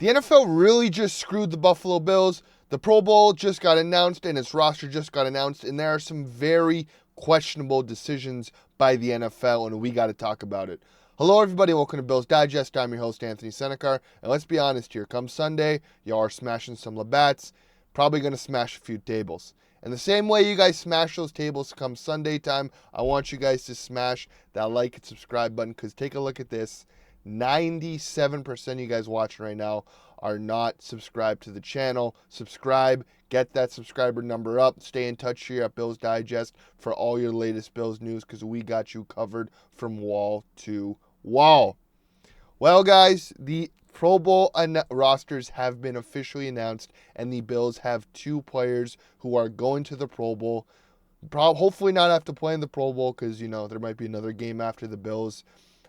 The NFL really just screwed the Buffalo Bills. The Pro Bowl just got announced and its roster just got announced, and there are some very questionable decisions by the NFL, and we got to talk about it. Hello, everybody. Welcome to Bills Digest. I'm your host, Anthony Senicar, and let's be honest here. Come Sunday, y'all are smashing some Labatt's, probably going to smash a few tables. And the same way you guys smash those tables come Sunday time, I want you guys to smash that like and subscribe button, because take a look at this. 97% of you guys watching right now are not subscribed to the channel. Subscribe, get that subscriber number up. Stay in touch here at Bills Digest for all your latest Bills news, because we got you covered from wall to wall. Well, guys, the Pro Bowl rosters have been officially announced, and the Bills have two players who are going to the Pro Bowl. Hopefully not have to play in the Pro Bowl, because, you know, there might be another game after the Bills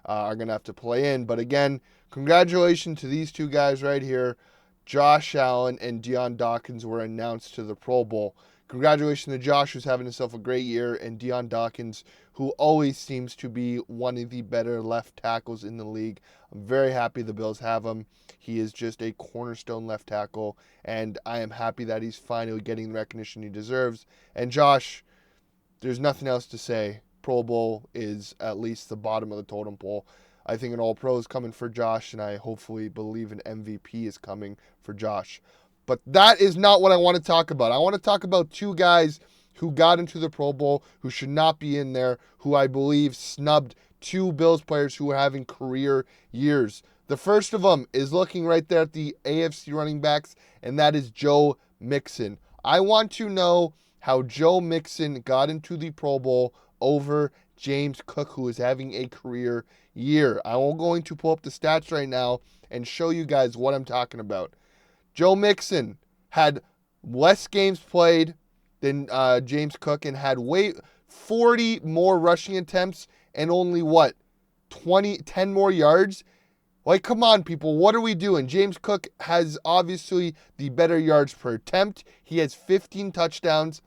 are going to have to play in. But again, congratulations to these two guys right here. Josh Allen and Dion Dawkins were announced to the Pro Bowl. Congratulations to Josh, who's having himself a great year, and Dion Dawkins, who always seems to be one of the better left tackles in the league. I'm very happy the Bills have him. He is just a cornerstone left tackle, and I am happy that he's finally getting the recognition he deserves. And Josh, there's nothing else to say. Pro Bowl is at least the bottom of the totem pole. I think an All-Pro is coming for Josh, and I hopefully believe an MVP is coming for Josh. But that is not what I want to talk about. I want to talk about two guys who got into the Pro Bowl, who should not be in there, who I believe snubbed two Bills players who are having career years. The first of them is looking right there at the AFC running backs, and that is Joe Mixon. I want to know how Joe Mixon got into the Pro Bowl over James Cook, who is having a career year. I'm going to pull up the stats right now and show you guys what I'm talking about. Joe Mixon had less games played than James Cook, and had 40 more rushing attempts and only 10 more yards. Like, come on, people, what are we doing? James Cook has obviously the better yards per attempt. He has 15 touchdowns.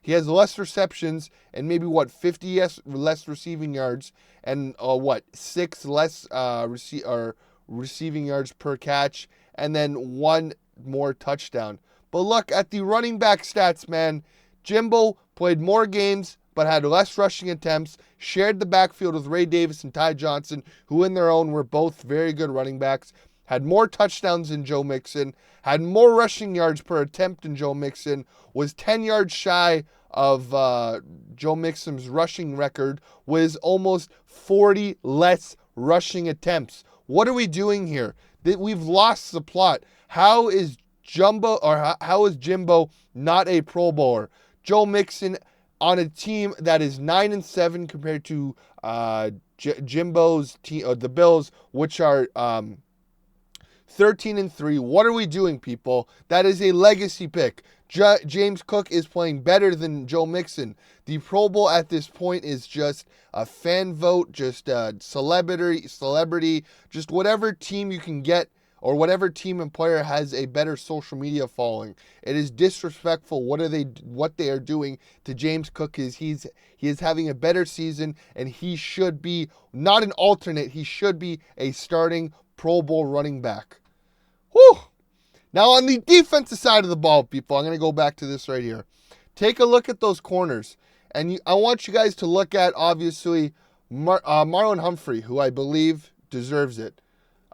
He has less receptions and maybe 50 less receiving yards, and 6 less receiving yards per catch, and then 1 more touchdown. But look at the running back stats, man. Jimbo played more games but had less rushing attempts, shared the backfield with Ray Davis and Ty Johnson, who in their own were both very good running backs, had more touchdowns than Joe Mixon, had more rushing yards per attempt than Joe Mixon, was 10 yards shy of Joe Mixon's rushing record, was almost 40 less rushing attempts. What are we doing here? We've lost the plot. How is Jimbo not a Pro Bowler? Joe Mixon on a team that is 9-7 compared to Jimbo's team, the Bills, which are 13-3. What are we doing, people? That is a legacy pick. James Cook is playing better than Joe Mixon. The Pro Bowl at this point is just a fan vote, just a celebrity, just whatever team you can get, or whatever team and player has a better social media following. It is disrespectful what they are doing to James Cook. He is having a better season, and he should be not an alternate. He should be a starting Pro Bowl running back. Whew. Now on the defensive side of the ball, people, I'm going to go back to this right here. Take a look at those corners, and I want you guys to look at, obviously, Marlon Humphrey, who I believe deserves it.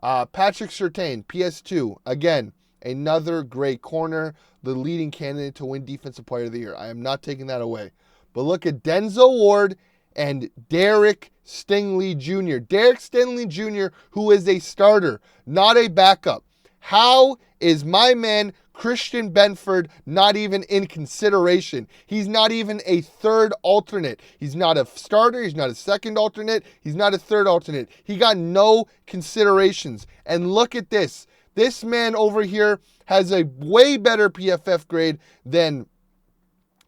Patrick Surtain, PS2, again, another great corner, the leading candidate to win Defensive Player of the Year. I am not taking that away. But look at Denzel Ward and Derek Stingley Jr. Derek Stingley Jr., who is a starter, not a backup. How is my man Christian Benford not even in consideration? He's not even a third alternate. He's not a starter. He's not a second alternate. He's not a third alternate. He got no considerations. And look at this. This man over here has a way better PFF grade than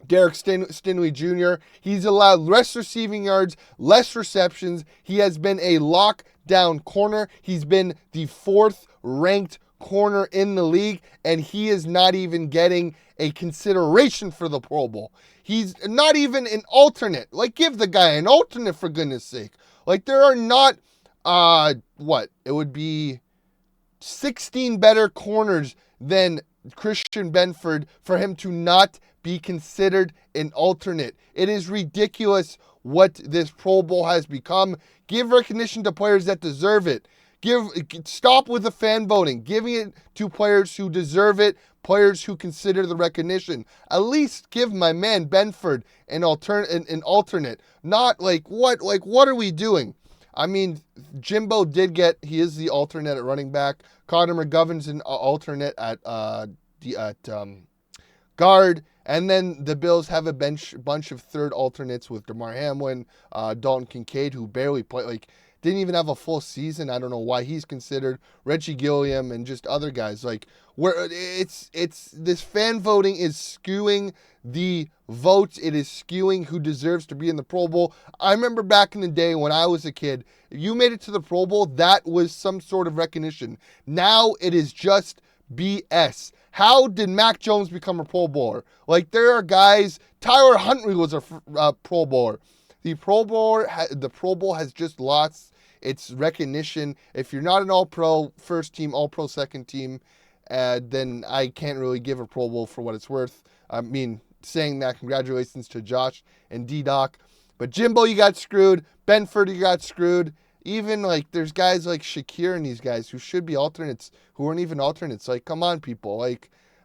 Derek Stingley Jr. He's allowed less receiving yards, less receptions. He has been a lockdown corner. He's been the 4th ranked corner in the league, and he is not even getting a consideration for the Pro Bowl. He's not even an alternate. Like, give the guy an alternate, for goodness sake. Like, there are not, it would be 16 better corners than Christian Benford for him to not be considered an alternate. It is ridiculous what this Pro Bowl has become. Give recognition to players that deserve it. Stop with the fan voting, giving it to players who deserve it, players who consider the recognition. At least give my man Benford an alternate. Not what are we doing? I mean, Jimbo he is the alternate at running back. Connor McGovern's an alternate at guard. And then the Bills have a bunch of third alternates with Damar Hamlin, Dalton Kincaid, who barely played, didn't even have a full season. I don't know why he's considered. Reggie Gilliam and just other guys. This fan voting is skewing the votes. It is skewing who deserves to be in the Pro Bowl. I remember back in the day when I was a kid, if you made it to the Pro Bowl, that was some sort of recognition. Now it is just BS. How did Mac Jones become a Pro Bowler? There are guys, Tyler Huntley was a Pro Bowler. The Pro Bowl has just lost its recognition. If you're not an All-Pro first team, All-Pro second team, then I can't really give a Pro Bowl for what it's worth. I mean, saying that, congratulations to Josh and D-Doc. But Jimbo, you got screwed. Benford, you got screwed. Even, there's guys like Shakir and these guys who should be alternates, who aren't even alternates. Come on, people.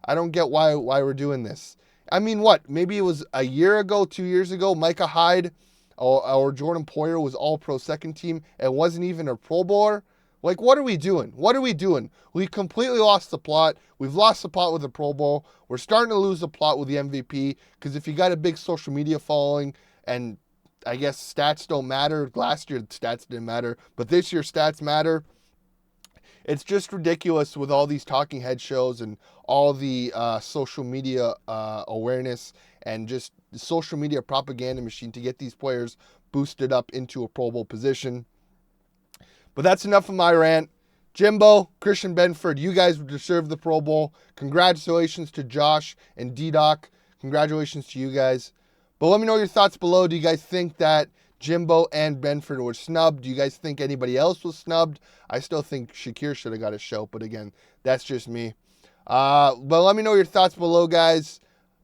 I don't get why we're doing this. I mean, what? Maybe it was a year ago, 2 years ago, Micah Hyde or Jordan Poyer was All-Pro second team and wasn't even a Pro Bowler. What are we doing? What are we doing? We completely lost the plot. We've lost the plot with the Pro Bowl. We're starting to lose the plot with the MVP because if you got a big social media following, and I guess stats don't matter. Last year, stats didn't matter, but this year, stats matter. It's just ridiculous with all these talking head shows and all the social media awareness and just the social media propaganda machine to get these players boosted up into a Pro Bowl position. But that's enough of my rant. Jimbo, Christian Benford, you guys deserve the Pro Bowl. Congratulations to Josh and D-Doc. Congratulations to you guys. But let me know your thoughts below. Do you guys think that Jimbo and Benford were snubbed? Do you guys think anybody else was snubbed? I still think Shakir should have got a show, but again, that's just me. But let me know your thoughts below, guys.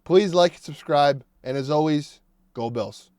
Please like and subscribe. And as always, go Bills.